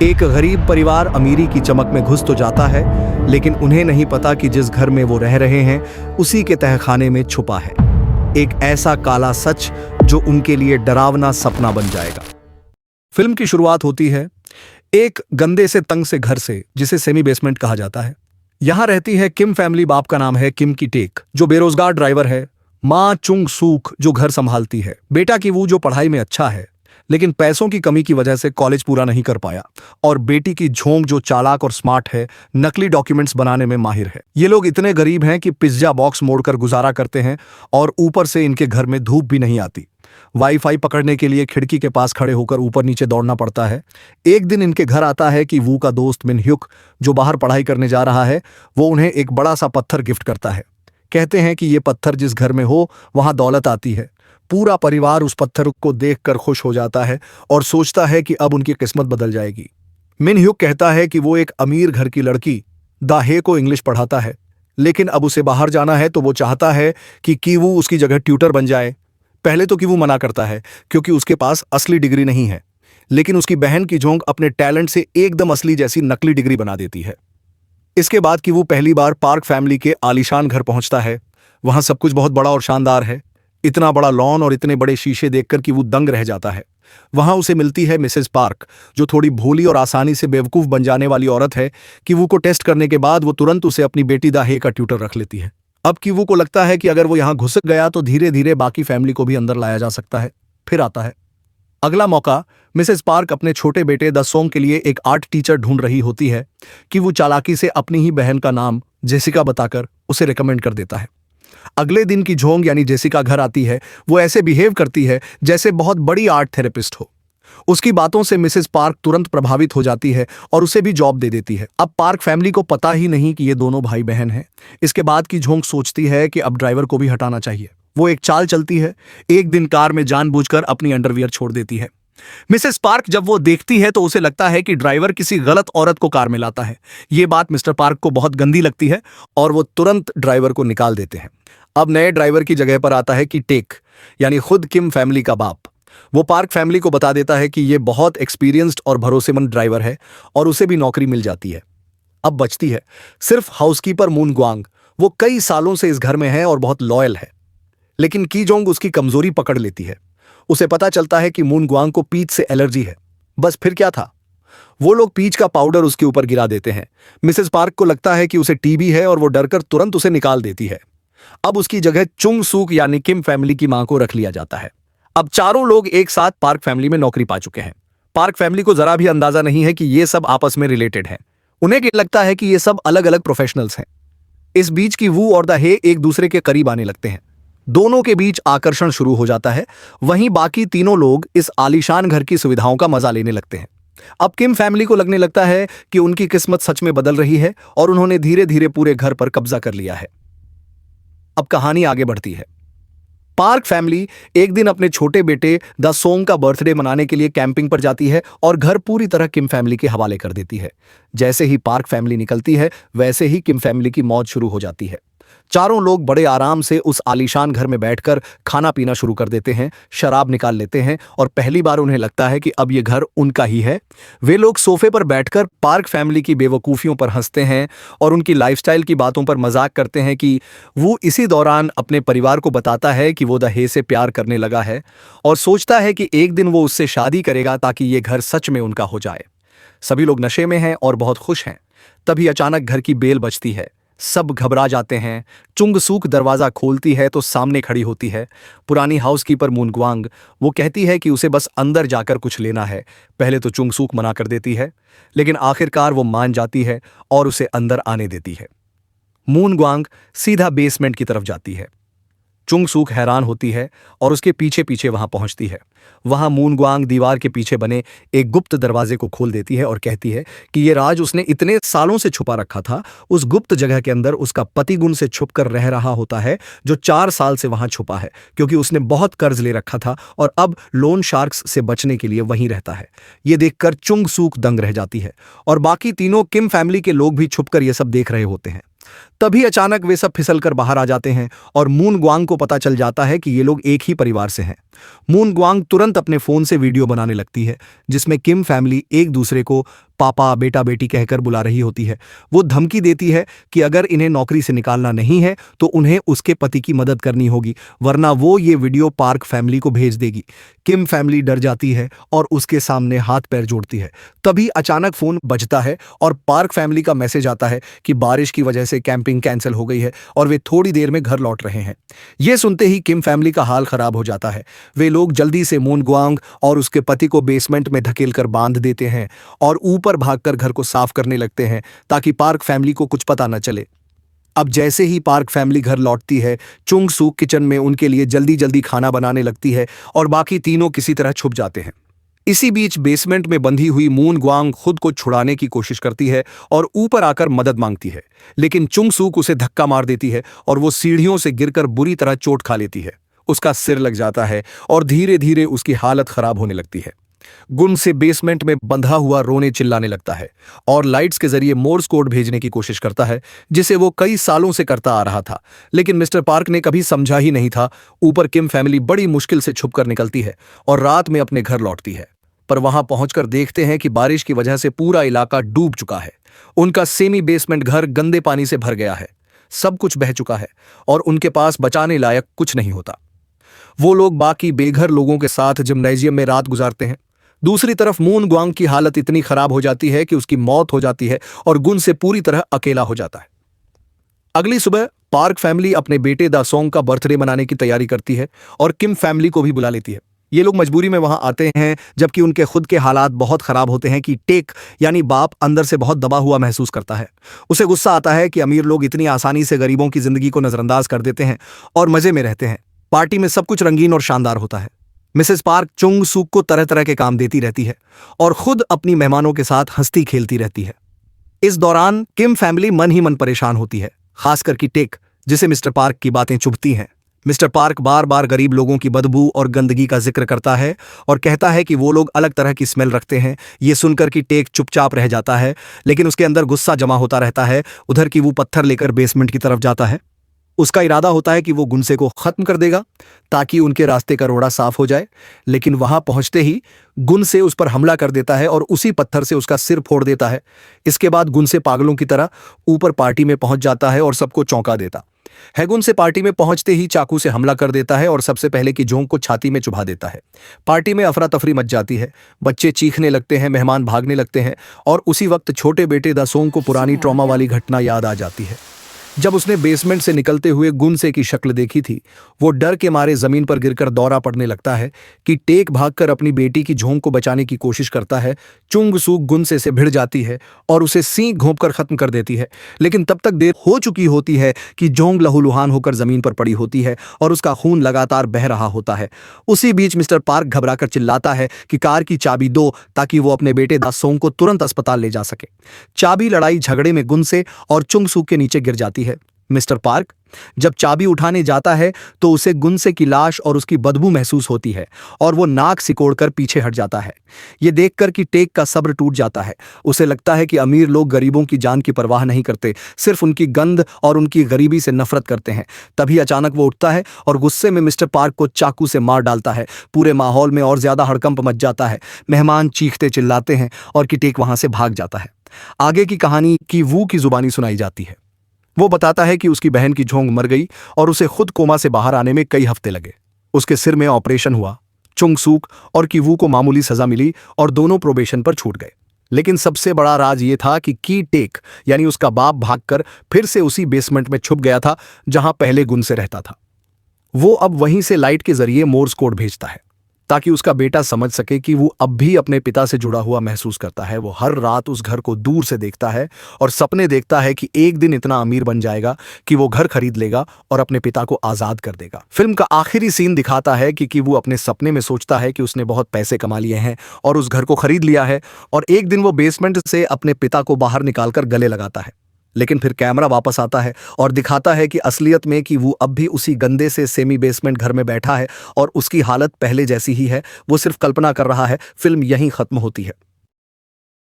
एक गरीब परिवार अमीरी की चमक में घुस तो जाता है, लेकिन उन्हें नहीं पता कि जिस घर में वो रह रहे हैं उसी के तहखाने में छुपा है एक ऐसा काला सच जो उनके लिए डरावना सपना बन जाएगा। फिल्म की शुरुआत होती है एक गंदे से तंग से घर से, जिसे सेमी बेसमेंट कहा जाता है। यहां रहती है किम फैमिली। बाप का नाम है किम की टेक, जो बेरोजगार ड्राइवर है। मां चुंग सूक, जो घर संभालती है। बेटा की वो, जो पढ़ाई में अच्छा है लेकिन पैसों की कमी की वजह से कॉलेज पूरा नहीं कर पाया। और बेटी की झोंक, जो चालाक और स्मार्ट है, नकली डॉक्यूमेंट्स बनाने में माहिर है। ये लोग इतने गरीब हैं कि पिज्जा बॉक्स मोड़कर गुजारा करते हैं और ऊपर से इनके घर में धूप भी नहीं आती। वाईफाई पकड़ने के लिए खिड़की के पास खड़े होकर ऊपर नीचे दौड़ना पड़ता है। एक दिन इनके घर आता है कि वू का दोस्त मिन ह्युक, जो बाहर पढ़ाई करने जा रहा है, वो उन्हें एक बड़ा सा पत्थर गिफ्ट करता है। कहते हैं कि ये पत्थर जिस घर में हो वहां दौलत आती है। पूरा परिवार उस पत्थर को देखकर खुश हो जाता है और सोचता है कि अब उनकी किस्मत बदल जाएगी। मिन ह्युक कहता है कि वो एक अमीर घर की लड़की दाहे को इंग्लिश पढ़ाता है, लेकिन अब उसे बाहर जाना है तो वो चाहता है कि कीवू उसकी जगह ट्यूटर बन जाए। पहले तो कीवू मना करता है क्योंकि उसके पास असली डिग्री नहीं है, लेकिन उसकी बहन की झोंक अपने टैलेंट से एकदम असली जैसी नकली डिग्री बना देती है। इसके बाद कीवू पहली बार पार्क फैमिली के आलीशान घर पहुंचता है। वहां सब कुछ बहुत बड़ा और शानदार है। इतना बड़ा लॉन और इतने बड़े शीशे देखकर कि वो दंग रह जाता है। वहां उसे मिलती है मिसेस पार्क, जो थोड़ी भोली और आसानी से बेवकूफ बन जाने वाली औरत है। कीवू को टेस्ट करने के बाद वो तुरंत उसे अपनी बेटी दाहे का ट्यूटर रख लेती है। अब कीवू को लगता है कि अगर वो यहां घुस गया तो धीरे धीरे बाकी फैमिली को भी अंदर लाया जा सकता है। फिर आता है अगला मौका। मिसेस पार्क अपने छोटे बेटे द सोंग के लिए एक आर्ट टीचर ढूंढ रही होती है कि वो चालाकी से अपनी ही बहन का नाम जेसिका बताकर उसे रिकमेंड कर देता है। अगले दिन की झोंग यानी जेसिका घर आती है। वो ऐसे बिहेव करती है जैसे बहुत बड़ी आर्ट थेरेपिस्ट हो। उसकी बातों से मिसेस पार्क तुरंत प्रभावित हो जाती है और उसे भी जॉब दे देती है। अब पार्क फैमिली को पता ही नहीं कि ये दोनों भाई बहन हैं। इसके बाद की झोंक सोचती है कि अब ड्राइवर को भी हटाना चाहिए। वो एक चाल चलती है। एक दिन कार में जानबूझकर अपनी अंडरवियर छोड़ देती है। मिसेस पार्क जब वो देखती है तो उसे लगता है कि ड्राइवर किसी गलत औरत को कार में लाता है। ये बात मिस्टर पार्क को बहुत गंदी लगती है और वो तुरंत ड्राइवर को निकाल देते हैं। अब नए ड्राइवर की जगह पर आता है कि टेक, यानी खुद किम फैमिली का बाप। वो पार्क फैमिली को बता देता है कि ये बहुत एक्सपीरियंस्ड और भरोसेमंद ड्राइवर है और उसे भी नौकरी मिल जाती है। अब बचती है सिर्फ हाउसकीपर मून ग्वांग। वो कई सालों से इस घर में है और बहुत लॉयल है, लेकिन की जोंग उसकी कमजोरी पकड़ लेती है। उसे पता चलता है कि मून ग्वांग को पीच से एलर्जी है। बस फिर क्या था, वो लोग पीच का पाउडर उसके ऊपर गिरा देते हैं। मिसेस पार्क को लगता है कि उसे टीबी है और वो डरकर तुरंत उसे निकाल देती है। अब उसकी जगह चुंग सूक यानी किम फैमिली की मां को रख लिया जाता है। अब चारों लोग एक साथ पार्क फैमिली में नौकरी पा चुके हैं। पार्क फैमिली को जरा भी अंदाजा नहीं है कि ये सब आपस में रिलेटेड हैं। उन्हें लगता है कि ये सब अलग अलग प्रोफेशनल्स हैं। इस बीच की वू और द हे एक दूसरे के करीब आने लगते हैं। दोनों के बीच आकर्षण शुरू हो जाता है। वहीं बाकी तीनों लोग इस आलीशान घर की सुविधाओं का मजा लेने लगते हैं। अब किम फैमिली को लगने लगता है कि उनकी किस्मत सच में बदल रही है और उन्होंने धीरे धीरे पूरे घर पर कब्जा कर लिया है। अब कहानी आगे बढ़ती है। पार्क फैमिली एक दिन अपने छोटे बेटे द सोंग का बर्थडे मनाने के लिए कैंपिंग पर जाती है और घर पूरी तरह किम फैमिली के हवाले कर देती है। जैसे ही पार्क फैमिली निकलती है, वैसे ही किम फैमिली की मौज शुरू हो जाती है। चारों लोग बड़े आराम से उस आलीशान घर में बैठकर खाना पीना शुरू कर देते हैं, शराब निकाल लेते हैं और पहली बार उन्हें लगता है कि अब ये घर उनका ही है। वे लोग सोफे पर बैठकर पार्क फैमिली की बेवकूफ़ियों पर हंसते हैं और उनकी लाइफस्टाइल की बातों पर मजाक करते हैं कि वो इसी दौरान अपने परिवार को बताता है कि वो द हे से प्यार करने लगा है और सोचता है कि एक दिन वो उससे शादी करेगा ताकि ये घर सच में उनका हो जाए। सभी लोग नशे में हैं और बहुत खुश हैं। तभी अचानक घर की बेल बजती है। सब घबरा जाते हैं। चुंगसूक दरवाजा खोलती है तो सामने खड़ी होती है पुरानी हाउसकीपर मून ग्वांग। वो कहती है कि उसे बस अंदर जाकर कुछ लेना है। पहले तो चुंगसूक मना कर देती है, लेकिन आखिरकार वो मान जाती है और उसे अंदर आने देती है। मून ग्वांग सीधा बेसमेंट की तरफ जाती है। चुंगसूक हैरान होती है और उसके पीछे पीछे वहां पहुंचती है। वहां मून ग्वांग दीवार के पीछे बने एक गुप्त दरवाजे को खोल देती है और कहती है कि ये राज उसने इतने सालों से छुपा रखा था। उस गुप्त जगह के अंदर उसका पति गुण से छुपकर रह रहा होता है, जो 4 साल से वहां छुपा है क्योंकि उसने बहुत कर्ज ले रखा था और अब लोन शार्क्स से बचने के लिए वहीं रहता है। ये देखकर चुंगसूक दंग रह जाती है और बाकी तीनों किम फैमिली के लोग भी छुपकर ये सब देख रहे होते हैं। तभी अचानक वे सब फिसल कर बाहर आ जाते हैं और मून ग्वांग को पता चल जाता है कि ये लोग एक ही परिवार से हैं। मून ग्वांग तुरंत अपने फोन से वीडियो बनाने लगती है जिसमें किम फैमिली एक दूसरे को पापा बेटा बेटी कहकर बुला रही होती है। वो धमकी देती है कि अगर इन्हें नौकरी से निकालना नहीं है तो उन्हें उसके पति की मदद करनी होगी, वरना वो ये वीडियो पार्क फैमिली को भेज देगी। किम फैमिली डर जाती है और उसके सामने हाथ पैर जोड़ती है। तभी अचानक फोन बजता है और पार्क फैमिली का मैसेज आता है कि बारिश की वजह से कैंपिंग कैंसिल हो गई है और वे थोड़ी देर में घर लौट रहे हैं। ये सुनते ही किम फैमिली का हाल खराब हो जाता है। वे लोग जल्दी से मून ग्वांग और उसके पति को बेसमेंट में धकेल कर बांध देते हैं और ऊपर भागकर घर को साफ करने लगते हैं ताकि पार्क फैमिली को कुछ पता न चले। अब जैसे ही पार्क फैमिली घर लौटती है, चुंग सूक किचन में उनके लिए जल्दी जल्दी खाना बनाने लगती है और बाकी तीनों किसी तरह छुप जाते हैं। इसी बीच बेसमेंट में बंधी हुई मून ग्वांग खुद को छुड़ाने की कोशिश करती है और ऊपर आकर मदद मांगती है, लेकिन चुंग सूक उसे धक्का मार देती है और वो सीढ़ियों से गिरकर बुरी तरह चोट खा लेती है। उसका सिर लग जाता है और धीरे धीरे उसकी हालत खराब होने लगती है। गुन से बेसमेंट में बंधा हुआ रोने चिल्लाने लगता है और लाइट्स के जरिए मोर्स कोड भेजने की कोशिश करता है, जिसे वो कई सालों से करता आ रहा था, लेकिन मिस्टर पार्क ने कभी समझा ही नहीं था। ऊपर किम फैमिली बड़ी मुश्किल से छुपकर निकलती है और रात में अपने घर लौटती है, पर वहां पहुंचकर देखते हैं कि बारिश की वजह से पूरा इलाका डूब चुका है। उनका सेमी बेसमेंट घर गंदे पानी से भर गया है, सब कुछ बह चुका है और उनके पास बचाने लायक कुछ नहीं होता। वो लोग बाकी बेघर लोगों के साथ जिम्नेजियम में रात गुजारते हैं। दूसरी तरफ मून ग्वांग की हालत इतनी खराब हो जाती है कि उसकी मौत हो जाती है और गुन से पूरी तरह अकेला हो जाता है। अगली सुबह पार्क फैमिली अपने बेटे दा सोंग का बर्थडे मनाने की तैयारी करती है और किम फैमिली को भी बुला लेती है। ये लोग मजबूरी में वहां आते हैं जबकि उनके खुद के हालात बहुत खराब होते हैं कि टेक यानी बाप अंदर से बहुत दबा हुआ महसूस करता है। उसे गुस्सा आता है कि अमीर लोग इतनी आसानी से गरीबों की जिंदगी को नजरअंदाज कर देते हैं और मजे में रहते हैं। पार्टी में सब कुछ रंगीन और शानदार होता है। मिसेस पार्क चुंग सूक को तरह तरह के काम देती रहती है और खुद अपनी मेहमानों के साथ हंसती खेलती रहती है। इस दौरान किम फैमिली मन ही मन परेशान होती है, खासकर कि टेक, जिसे मिस्टर पार्क की बातें चुभती हैं। मिस्टर पार्क बार बार गरीब लोगों की बदबू और गंदगी का जिक्र करता है और कहता है कि वो लोग अलग तरह की स्मेल रखते हैं। ये सुनकर कि टेक चुपचाप रह जाता है, लेकिन उसके अंदर गुस्सा जमा होता रहता है। उधर की वो पत्थर लेकर बेसमेंट की तरफ जाता है। उसका इरादा होता है कि वो गुनसे को खत्म कर देगा ताकि उनके रास्ते का रोड़ा साफ हो जाए, लेकिन वहां पहुंचते ही गुनसे उस पर हमला कर देता है और उसी पत्थर से उसका सिर फोड़ देता है। इसके बाद गुनसे पागलों की तरह ऊपर पार्टी में पहुंच जाता है और सबको चौंका देता है। गुनसे पार्टी में पहुंचते ही चाकू से हमला कर देता है और सबसे पहले की जोंग को छाती में चुभा देता है। पार्टी में अफरा तफरी मच जाती है, बच्चे चीखने लगते हैं, मेहमान भागने लगते हैं और उसी वक्त छोटे बेटे दा सोंग को पुरानी ट्रॉमा वाली घटना याद आ जाती है। जब उसने बेसमेंट से निकलते हुए गुनसे की शक्ल देखी थी, वो डर के मारे जमीन पर गिरकर दौरा पड़ने लगता है कि टेक भागकर अपनी बेटी की झोंक को बचाने की कोशिश करता है। चुंग सूक गुनसे से भिड़ जाती है और उसे सींग घोंपकर खत्म कर देती है, लेकिन तब तक देर हो चुकी होती है कि जोंग लहूलुहान होकर जमीन पर पड़ी होती है और उसका खून लगातार बह रहा होता है। उसी बीच मिस्टर पार्क घबराकर चिल्लाता है कि कार की चाबी दो ताकि वो अपने बेटे दा सोंग को तुरंत अस्पताल ले जा सके। चाबी लड़ाई झगड़े में गुनसे और चुंग सूक के नीचे गिर जाती है। मिस्टर पार्क जब चाबी उठाने जाता है तो उसे गुनसे की लाश और उसकी बदबू महसूस होती है और वो नाक सिकोड़कर पीछे हट जाता है। ये देखकर कि टेक का सब्र टूट जाता है। उसे लगता है कि अमीर लोग गरीबों की जान की परवाह नहीं करते, सिर्फ उनकी गंध और उनकी गरीबी से नफरत करते हैं। तभी अचानक वो उठता है और गुस्से में मिस्टर पार्क को चाकू से मार डालता है। पूरे माहौल में और ज्यादा हड़कंप मच जाता है। मेहमान चीखते चिल्लाते हैं और कि टेक वहां से भाग जाता है। आगे की कहानी की वू की जुबानी सुनाई जाती है। वो बताता है कि उसकी बहन की झोंक मर गई और उसे खुद कोमा से बाहर आने में कई हफ्ते लगे। उसके सिर में ऑपरेशन हुआ। चुंग सूक और किवू को मामूली सजा मिली और दोनों प्रोबेशन पर छूट गए। लेकिन सबसे बड़ा राज ये था कि की टेक यानी उसका बाप भागकर फिर से उसी बेसमेंट में छुप गया था जहां पहले गुन से रहता था। वो अब वहीं से लाइट के जरिए मोर्स कोड भेजता है ताकि उसका बेटा समझ सके कि वो अब भी अपने पिता से जुड़ा हुआ महसूस करता है। वो हर रात उस घर को दूर से देखता है और सपने देखता है कि एक दिन इतना अमीर बन जाएगा कि वो घर खरीद लेगा और अपने पिता को आजाद कर देगा। फिल्म का आखिरी सीन दिखाता है कि वो अपने सपने में सोचता है कि उसने बहुत पैसे कमा लिए हैं और उस घर को खरीद लिया है और एक दिन वो बेसमेंट से अपने पिता को बाहर निकालकर गले लगाता है। लेकिन फिर कैमरा वापस आता है और दिखाता है कि असलियत में कि वो अब भी उसी गंदे से सेमी बेसमेंट घर में बैठा है और उसकी हालत पहले जैसी ही है। वो सिर्फ कल्पना कर रहा है। फिल्म यहीं खत्म होती है।